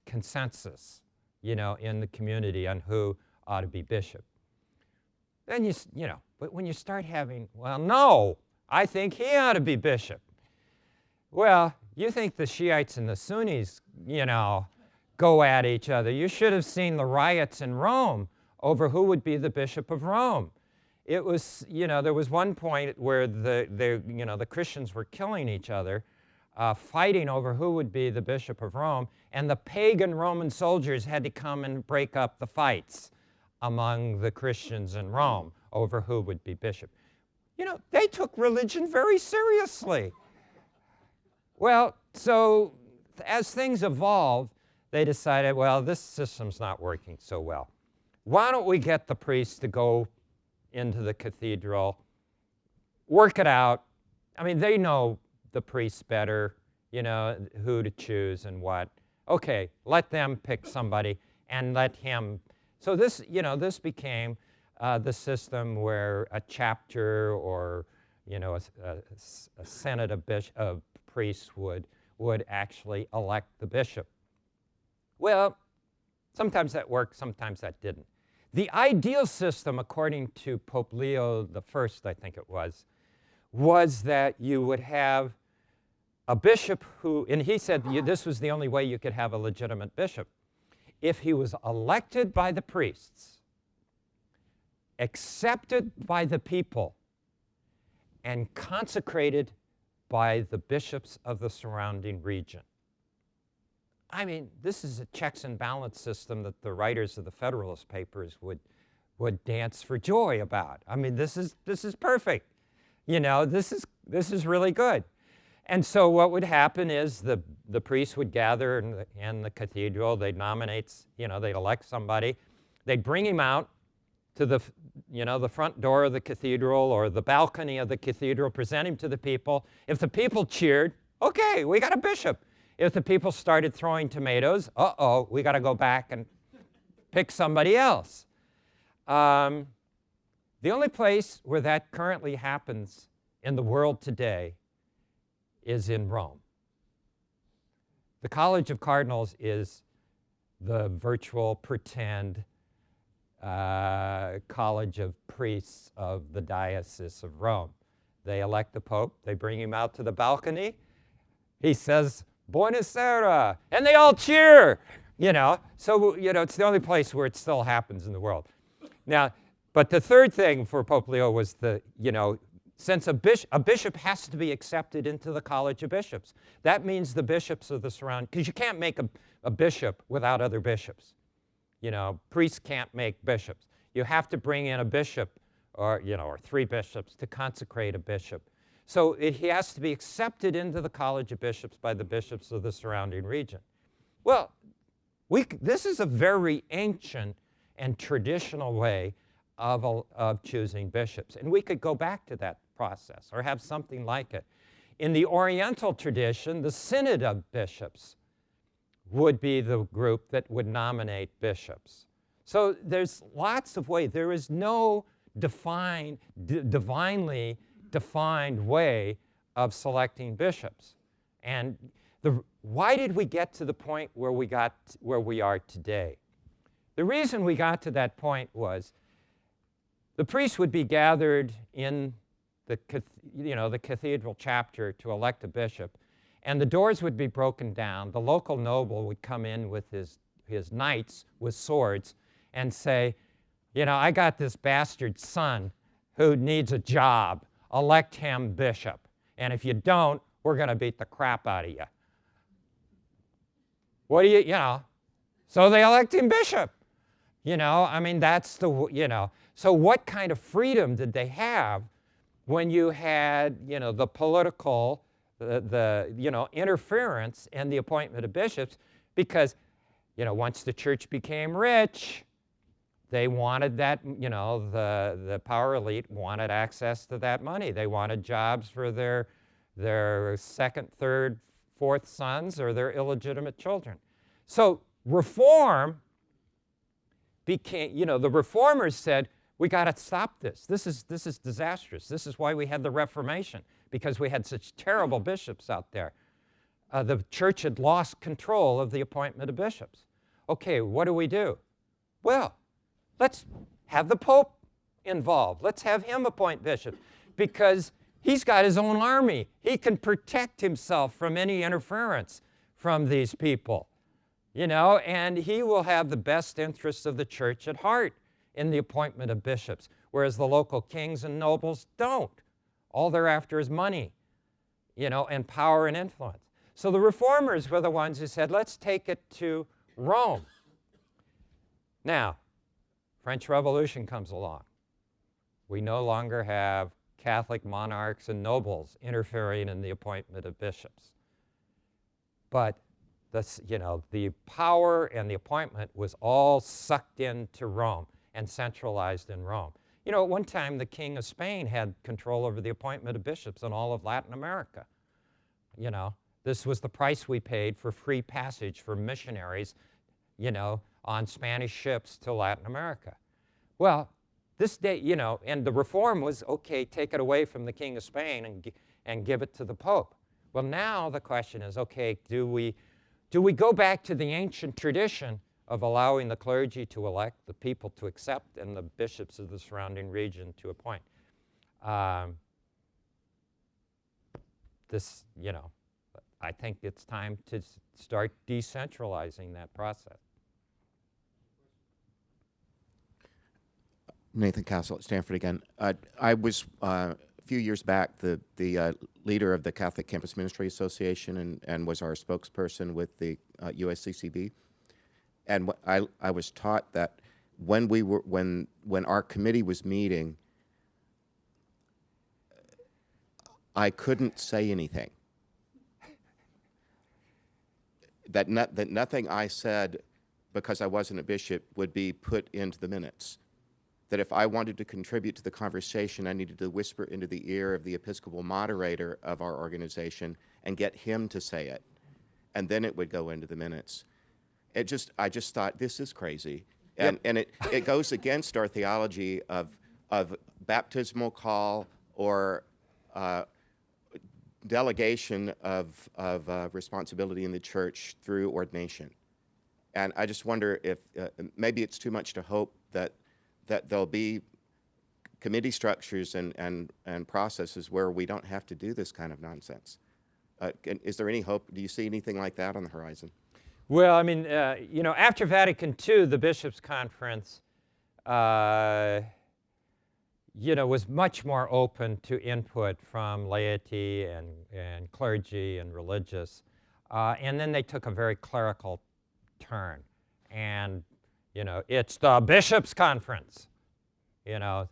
[SPEAKER 3] consensus, you know, in the community on who ought to be bishop. Then you know, but when you start having, well, no, I think he ought to be bishop. Well, you think the Shiites and the Sunnis, you know, go at each other. You should have seen the riots in Rome over who would be the bishop of Rome. It was, you know, there was one point where the Christians were killing each other, fighting over who would be the bishop of Rome, and the pagan Roman soldiers had to come and break up the fights among the Christians in Rome over who would be bishop. You know, they took religion very seriously. Well, so as things evolved, they decided, well, this system's not working so well. Why don't we get the priests to go into the cathedral, work it out? I mean, they know the priests better, you know, who to choose and what. Okay, let them pick somebody and let him. So this, you know, this became the system where a chapter or, you know, a senate of priests would actually elect the bishop. Well, sometimes that worked, sometimes that didn't. The ideal system, according to Pope Leo I, I think it was that you would have a bishop who, and he said this was the only way you could have a legitimate bishop, if he was elected by the priests, accepted by the people, and consecrated by the bishops of the surrounding region. I mean, this is a checks and balance system that the writers of the Federalist Papers would dance for joy about. I mean, this is perfect. You know, this is really good. And so what would happen is the priests would gather in the cathedral. They'd nominate, you know, they'd elect somebody. They'd bring him out to the front door of the cathedral or the balcony of the cathedral, present him to the people. If the people cheered, okay, we got a bishop. If the people started throwing tomatoes, uh-oh, we got to go back and pick somebody else. The only place where that currently happens in the world today is in Rome. The College of Cardinals is the virtual pretend college of priests of the Diocese of Rome. They elect the Pope, they bring him out to the balcony, he says, Buonasera, and they all cheer, you know. So, you know, it's the only place where it still happens in the world. Now, but the third thing for Pope Leo was since a bishop has to be accepted into the College of Bishops. That means the bishops of the surrounding, because you can't make a bishop without other bishops. You know, priests can't make bishops. You have to bring in a bishop or 3 bishops to consecrate a bishop. So he has to be accepted into the College of Bishops by the bishops of the surrounding region. Well, this is a very ancient and traditional way of choosing bishops. And we could go back to that process or have something like it. In the Oriental tradition, the Synod of Bishops would be the group that would nominate bishops. So there's lots of ways. There is no divinely defined way of selecting bishops. And why did we get to the point where we are today? The reason we got to that point was the priests would be gathered in the cathedral chapter to elect a bishop, and the doors would be broken down. The local noble would come in with his knights with swords and say, you know, I got this bastard son who needs a job. Elect him bishop. And if you don't, we're going to beat the crap out of you. What do you know? So they elect him bishop. You know, I mean, that's So what kind of freedom did they have when you had, the political, interference in the appointment of bishops? Because, once the church became rich, they wanted that, the power elite wanted access to that money. They wanted jobs for their second, third, fourth sons or their illegitimate children. So reform became, the reformers said, we got to stop this. This is disastrous. This is why we had the Reformation, because we had such terrible bishops out there. The church had lost control of the appointment of bishops. Okay, what do? Well, let's have the Pope involved. Let's have him appoint bishops, because he's got his own army. He can protect himself from any interference from these people, and he will have the best interests of the church at heart in the appointment of bishops, whereas the local kings and nobles don't. All they're after is money, and power and influence. So the reformers were the ones who said, let's take it to Rome. Now, French Revolution comes along. We no longer have Catholic monarchs and nobles interfering in the appointment of bishops. But the power and the appointment was all sucked into Rome and centralized in Rome. At one time, the King of Spain had control over the appointment of bishops in all of Latin America. This was the price we paid for free passage for missionaries, on Spanish ships to Latin America. Well, this day, and the reform was, okay, take it away from the King of Spain and give it to the Pope. Well, now the question is, okay, do we go back to the ancient tradition of allowing the clergy to elect, the people to accept, and the bishops of the surrounding region to appoint? I think it's time to start decentralizing that process.
[SPEAKER 5] Nathan Castle at Stanford again. I was a few years back, the leader of the Catholic Campus Ministry Association and was our spokesperson with the USCCB. And I was taught that when our committee was meeting, I couldn't say anything. That nothing I said, because I wasn't a bishop, would be put into the minutes. That if I wanted to contribute to the conversation, I needed to whisper into the ear of the Episcopal moderator of our organization and get him to say it, and then it would go into the minutes. I just thought, this is crazy. And it goes against our theology of baptismal call or delegation of responsibility in the church through ordination. And I just wonder if maybe it's too much to hope that there'll be committee structures and processes where we don't have to do this kind of nonsense. Is there any hope? Do you see anything like that on the horizon?
[SPEAKER 3] Well, I mean, after Vatican II, the Bishops' Conference, was much more open to input from laity and clergy and religious. And then they took a very clerical turn. And, it's the Bishops' Conference,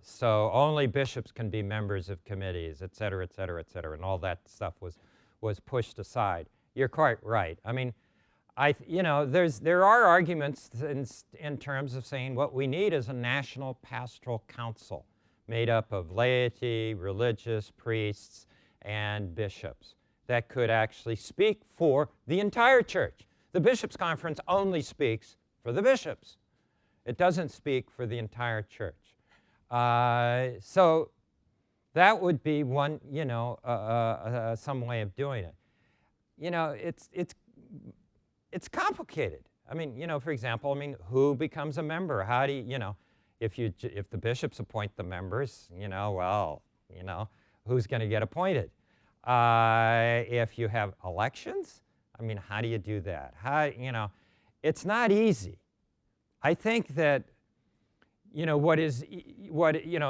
[SPEAKER 3] so only bishops can be members of committees, et cetera, et cetera, et cetera. And all that stuff was pushed aside. You're quite right. I mean, there are arguments in terms of saying what we need is a national pastoral council made up of laity, religious, priests, and bishops that could actually speak for the entire church. The Bishops' Conference only speaks for the bishops. It doesn't speak for the entire church. So that would be one, some way of doing it. It's complicated. I mean, for example, who becomes a member? How do you, if the bishops appoint the members, who's going to get appointed? If you have elections, how do you do that? It's not easy. I think that,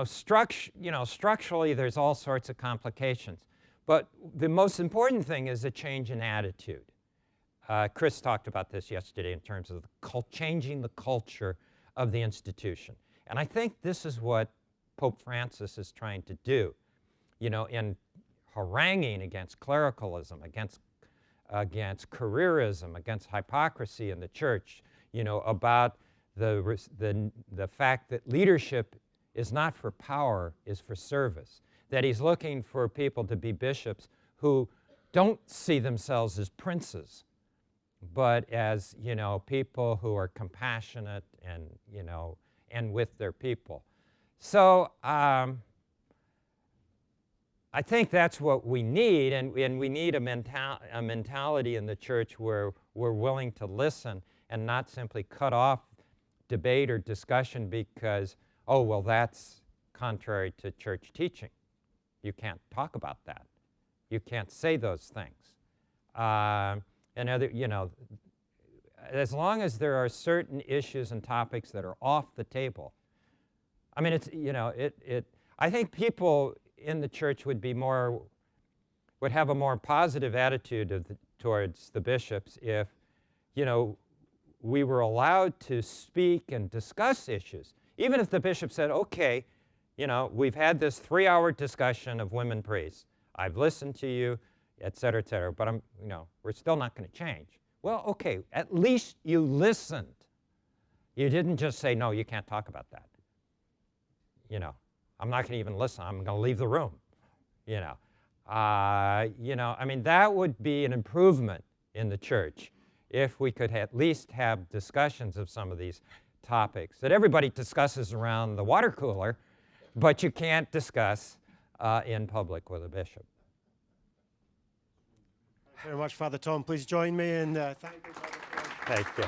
[SPEAKER 3] structurally there's all sorts of complications. But the most important thing is a change in attitude. Chris talked about this yesterday in terms of changing the culture of the institution. And I think this is what Pope Francis is trying to do, in haranguing against clericalism, against careerism, against hypocrisy in the church, about the fact that leadership is not for power, is for service. That he's looking for people to be bishops who don't see themselves as princes, but as, people who are compassionate and with their people. So I think that's what we need, and we need a mentality in the church where we're willing to listen and not simply cut off debate or discussion because, oh, well, that's contrary to church teaching. You can't talk about that. You can't say those things. As long as there are certain issues and topics that are off the table, I think people in the church would have a more positive attitude towards the bishops if, we were allowed to speak and discuss issues. Even if the bishop said, okay, we've had this 3-hour discussion of women priests. I've listened to you, et cetera, but we're still not going to change. Well, okay, at least you listened. You didn't just say, no, you can't talk about that. I'm not going to even listen. I'm going to leave the room. That would be an improvement in the church if we could at least have discussions of some of these topics that everybody discusses around the water cooler, but you can't discuss in public with a bishop.
[SPEAKER 10] Thank you very much, Father Tom. Please join me in thanking Father Tom.
[SPEAKER 3] Thank you.